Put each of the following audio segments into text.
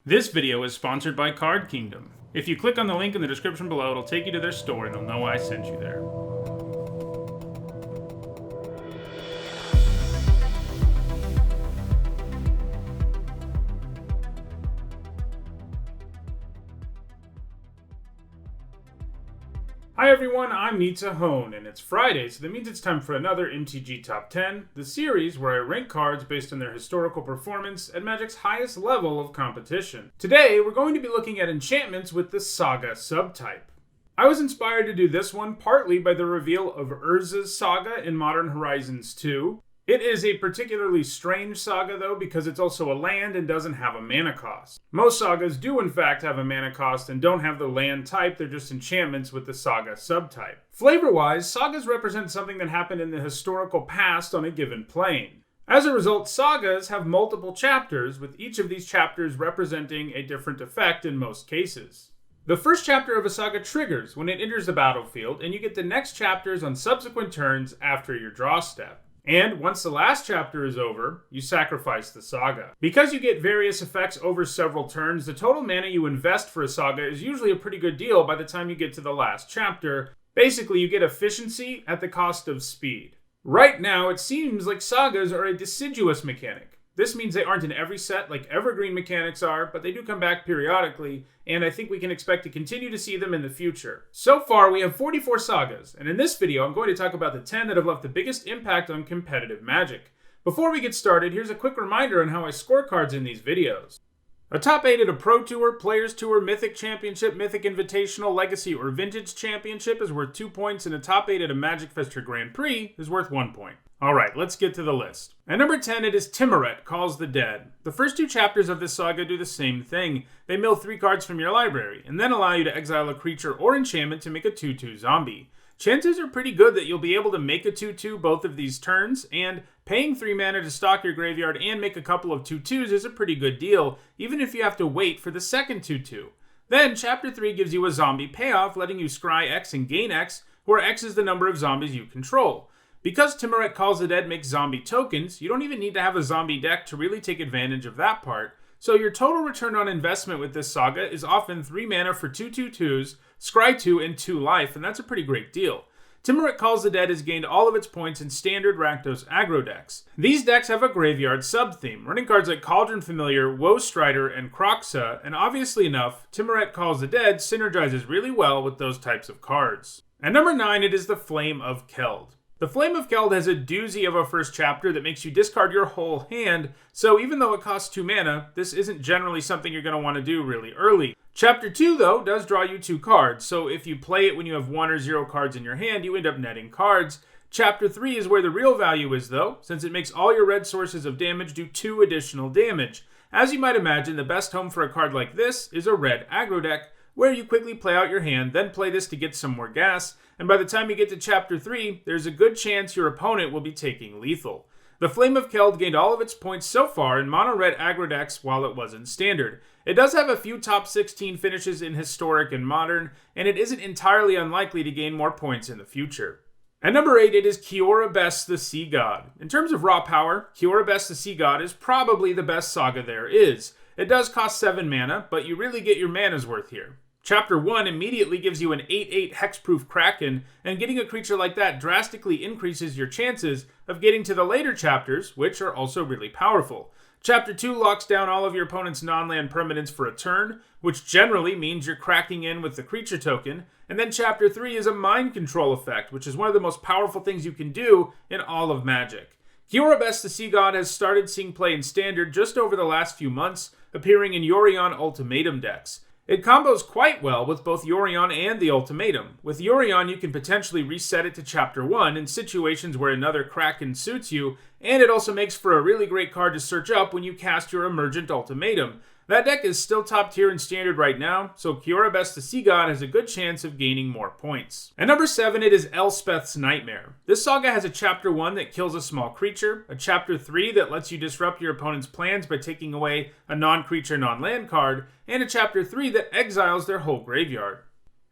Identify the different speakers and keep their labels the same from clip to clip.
Speaker 1: This video is sponsored by Card Kingdom. If you click on the link in the description below, it'll take you to their store and they'll know I sent you there. Hi everyone, I'm Nitsa Hone, and it's Friday, so that means it's time for another MTG Top 10, the series where I rank cards based on their historical performance at Magic's highest level of competition. Today, we're going to be looking at enchantments with the Saga subtype. I was inspired to do this one partly by the reveal of Urza's Saga in Modern Horizons 2. It is a particularly strange saga though because it's also a land and doesn't have a mana cost. Most sagas do in fact have a mana cost and don't have the land type, they're just enchantments with the Saga subtype. Flavor-wise, sagas represent something that happened in the historical past on a given plane. As a result, sagas have multiple chapters, with each of these chapters representing a different effect in most cases. The first chapter of a saga triggers when it enters the battlefield, and you get the next chapters on subsequent turns after your draw step. And once the last chapter is over, you sacrifice the saga. Because you get various effects over several turns, the total mana you invest for a saga is usually a pretty good deal by the time you get to the last chapter. Basically, you get efficiency at the cost of speed. Right now, it seems like sagas are a deciduous mechanic. This means they aren't in every set like evergreen mechanics are, but they do come back periodically, and I think we can expect to continue to see them in the future. So far, we have 44 sagas, and in this video, I'm going to talk about the 10 that have left the biggest impact on competitive Magic. Before we get started, here's a quick reminder on how I score cards in these videos. A top 8 at a Pro Tour, Players Tour, Mythic Championship, Mythic Invitational, Legacy, or Vintage Championship is worth 2 points, and a top 8 at a Magic Fest or Grand Prix is worth 1 point. Alright, let's get to the list. At number 10, it is Tymaret, Calls the Dead. The first 2 chapters of this saga do the same thing. They mill 3 cards from your library, and then allow you to exile a creature or enchantment to make a 2/2 zombie. Chances are pretty good that you'll be able to make a 2/2 both of these turns, and paying 3 mana to stock your graveyard and make a couple of 2/2s is a pretty good deal, even if you have to wait for the second 2/2. Then, Chapter 3 gives you a zombie payoff, letting you scry X and gain X, where X is the number of zombies you control. Because Tymaret Calls the Dead makes zombie tokens, you don't even need to have a zombie deck to really take advantage of that part, so your total return on investment with this saga is often 3 mana for 2 2/2s, scry 2, and 2 life, and that's a pretty great deal. Tymaret Calls the Dead has gained all of its points in standard Rakdos aggro decks. These decks have a graveyard sub-theme, running cards like Cauldron Familiar, Woe Strider, and Kroxa, and obviously enough, Tymaret Calls the Dead synergizes really well with those types of cards. At number 9, it is the Flame of Keld. The Flame of Keld has a doozy of a first chapter that makes you discard your whole hand, so even though it costs 2 mana, this isn't generally something you're going to want to do really early. Chapter 2, though, does draw you 2 cards, so if you play it when you have 1 or 0 cards in your hand, you end up netting cards. Chapter 3 is where the real value is, though, since it makes all your red sources of damage do 2 additional damage. As you might imagine, the best home for a card like this is a red aggro deck, where you quickly play out your hand, then play this to get some more gas, and by the time you get to Chapter 3, there's a good chance your opponent will be taking lethal. The Flame of Keld gained all of its points so far in mono-red aggro decks while it was in Standard. It does have a few top 16 finishes in Historic and Modern, and it isn't entirely unlikely to gain more points in the future. At number 8, it is Kiora Best the Sea God. In terms of raw power, Kiora Best the Sea God is probably the best saga there is. It does cost 7 mana, but you really get your mana's worth here. Chapter 1 immediately gives you an 8/8 hexproof Kraken, and getting a creature like that drastically increases your chances of getting to the later chapters, which are also really powerful. Chapter 2 locks down all of your opponent's non-land permanents for a turn, which generally means you're cracking in with the creature token, and then Chapter 3 is a mind control effect, which is one of the most powerful things you can do in all of Magic. Kiora Best the Sea God has started seeing play in Standard just over the last few months, appearing in Yorion Ultimatum decks. It combos quite well with both Yorion and the Ultimatum. With Yorion, you can potentially reset it to Chapter 1 in situations where another Kraken suits you, and it also makes for a really great card to search up when you cast your Emergent Ultimatum. That deck is still top tier in Standard right now, so Kiora Best the Sea God has a good chance of gaining more points. At number 7, it is Elspeth's Nightmare. This saga has a Chapter 1 that kills a small creature, a Chapter 3 that lets you disrupt your opponent's plans by taking away a non-creature, non-land card, and a Chapter 3 that exiles their whole graveyard.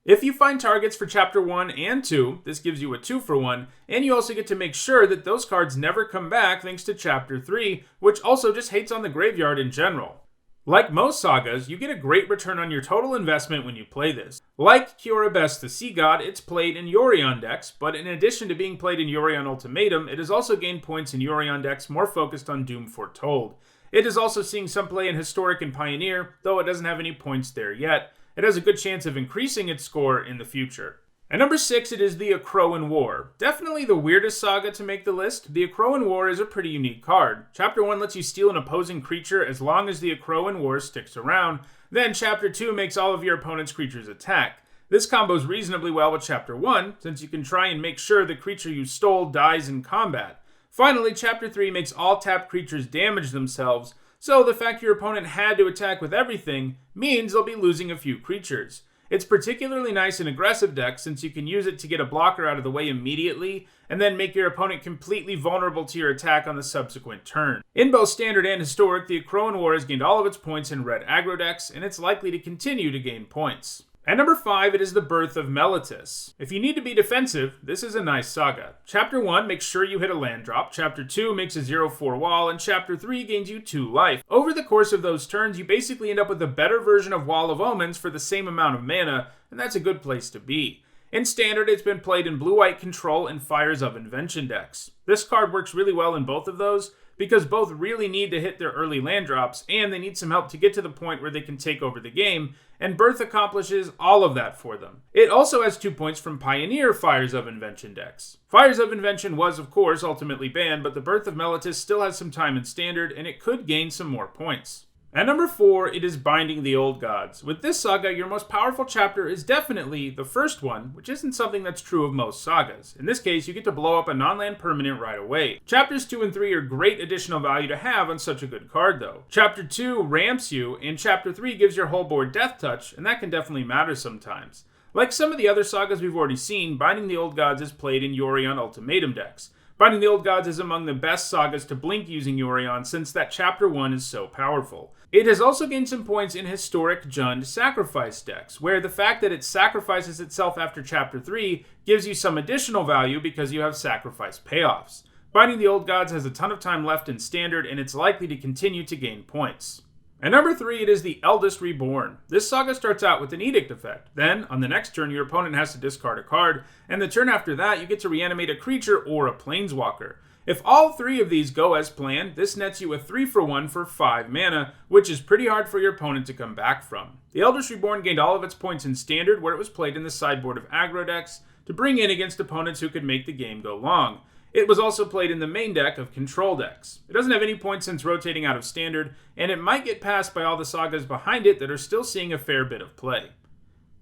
Speaker 1: If you find targets for Chapter 1 and 2, this gives you a 2-for-1, and you also get to make sure that those cards never come back thanks to Chapter 3, which also just hates on the graveyard in general. Like most sagas, you get a great return on your total investment when you play this. Like Kiora Best the Sea God, it's played in Yorion decks, but in addition to being played in Yorion Ultimatum, it has also gained points in Yorion decks more focused on Doom Foretold. It is also seeing some play in Historic and Pioneer, though it doesn't have any points there yet. It has a good chance of increasing its score in the future. At number 6, it is the Akroan War. Definitely the weirdest saga to make the list, the Akroan War is a pretty unique card. Chapter 1 lets you steal an opposing creature as long as the Akroan War sticks around. Then Chapter 2 makes all of your opponent's creatures attack. This combos reasonably well with Chapter 1, since you can try and make sure the creature you stole dies in combat. Finally, Chapter 3 makes all tapped creatures damage themselves, so the fact your opponent had to attack with everything means they'll be losing a few creatures. It's particularly nice in aggressive decks since you can use it to get a blocker out of the way immediately and then make your opponent completely vulnerable to your attack on the subsequent turn. In both Standard and Historic, the Akroan War has gained all of its points in red aggro decks, and it's likely to continue to gain points. At number 5, it is the Birth of Meletis. If you need to be defensive, this is a nice saga. Chapter 1 makes sure you hit a land drop, Chapter 2 makes a 0/4 wall, and Chapter 3 gains you 2 life. Over the course of those turns, you basically end up with a better version of Wall of Omens for the same amount of mana, and that's a good place to be. In Standard, it's been played in Blue-White Control and Fires of Invention decks. This card works really well in both of those, because both really need to hit their early land drops, and they need some help to get to the point where they can take over the game, and Birth accomplishes all of that for them. It also has 2 points from Pioneer Fires of Invention decks. Fires of Invention was, of course, ultimately banned, but the Birth of Meletis still has some time in Standard, and it could gain some more points. At number 4, it is Binding the Old Gods. With this saga, your most powerful chapter is definitely the first one, which isn't something that's true of most sagas. In this case, you get to blow up a non-land permanent right away. Chapters 2 and 3 are great additional value to have on such a good card, though. Chapter 2 ramps you, and Chapter 3 gives your whole board Death Touch, and that can definitely matter sometimes. Like some of the other sagas we've already seen, Binding the Old Gods is played in Yorion Ultimatum decks. Binding the Old Gods is among the best sagas to blink using Yorion since that Chapter 1 is so powerful. It has also gained some points in Historic Jund Sacrifice decks, where the fact that it sacrifices itself after Chapter 3 gives you some additional value because you have sacrifice payoffs. Binding the Old Gods has a ton of time left in Standard, and it's likely to continue to gain points. At number 3, it is the Eldest Reborn. This saga starts out with an Edict effect. Then, on the next turn, your opponent has to discard a card, and the turn after that, you get to reanimate a creature or a planeswalker. If all 3 of these go as planned, this nets you a 3-for-1 for 5 mana, which is pretty hard for your opponent to come back from. The Eldest Reborn gained all of its points in Standard, where it was played in the sideboard of aggro decks, to bring in against opponents who could make the game go long. It was also played in the main deck of control decks. It doesn't have any points since rotating out of Standard, and it might get passed by all the sagas behind it that are still seeing a fair bit of play.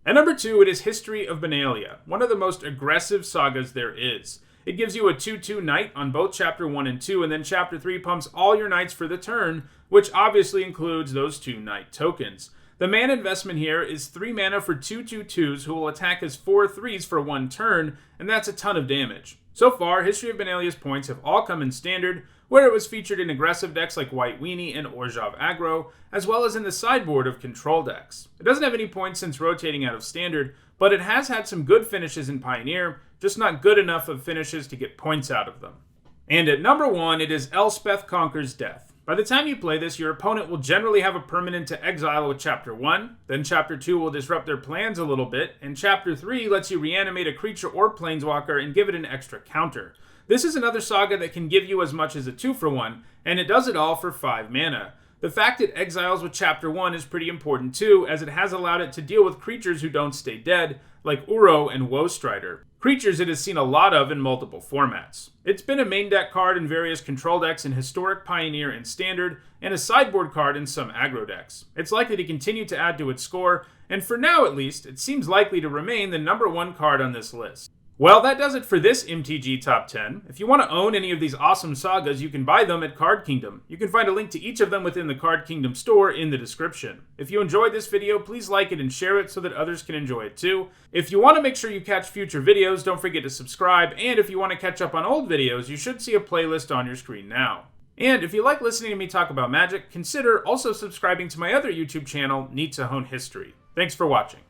Speaker 1: At number 2, it is History of Benalia, one of the most aggressive sagas there is. It gives you a 2/2 Knight on both Chapter 1 and 2, and then Chapter 3 pumps all your Knights for the turn, which obviously includes those 2 Knight tokens. The mana investment here is 3 mana for 2/2/2s who will attack as 4/3s for 1 turn, and that's a ton of damage. So far, History of Benalia's points have all come in Standard, where it was featured in aggressive decks like White Weenie and Orjav Aggro, as well as in the sideboard of control decks. It doesn't have any points since rotating out of Standard, but it has had some good finishes in Pioneer, just not good enough of finishes to get points out of them. And at number 1, it is Elspeth Conquers Death. By the time you play this, your opponent will generally have a permanent to exile with Chapter 1, then Chapter 2 will disrupt their plans a little bit, and Chapter 3 lets you reanimate a creature or planeswalker and give it an extra counter. This is another saga that can give you as much as a 2-for-1, and it does it all for 5 mana. The fact it exiles with Chapter 1 is pretty important too, as it has allowed it to deal with creatures who don't stay dead, like Uro and Woestrider. Creatures it has seen a lot of in multiple formats. It's been a main deck card in various control decks in Historic, Pioneer, and Standard, and a sideboard card in some aggro decks. It's likely to continue to add to its score, and for now at least, it seems likely to remain the number 1 card on this list. Well, that does it for this MTG Top 10. If you want to own any of these awesome sagas, you can buy them at Card Kingdom. You can find a link to each of them within the Card Kingdom store in the description. If you enjoyed this video, please like it and share it so that others can enjoy it too. If you want to make sure you catch future videos, don't forget to subscribe, and if you want to catch up on old videos, you should see a playlist on your screen now. And if you like listening to me talk about Magic, consider also subscribing to my other YouTube channel, Need to Hone History. Thanks for watching.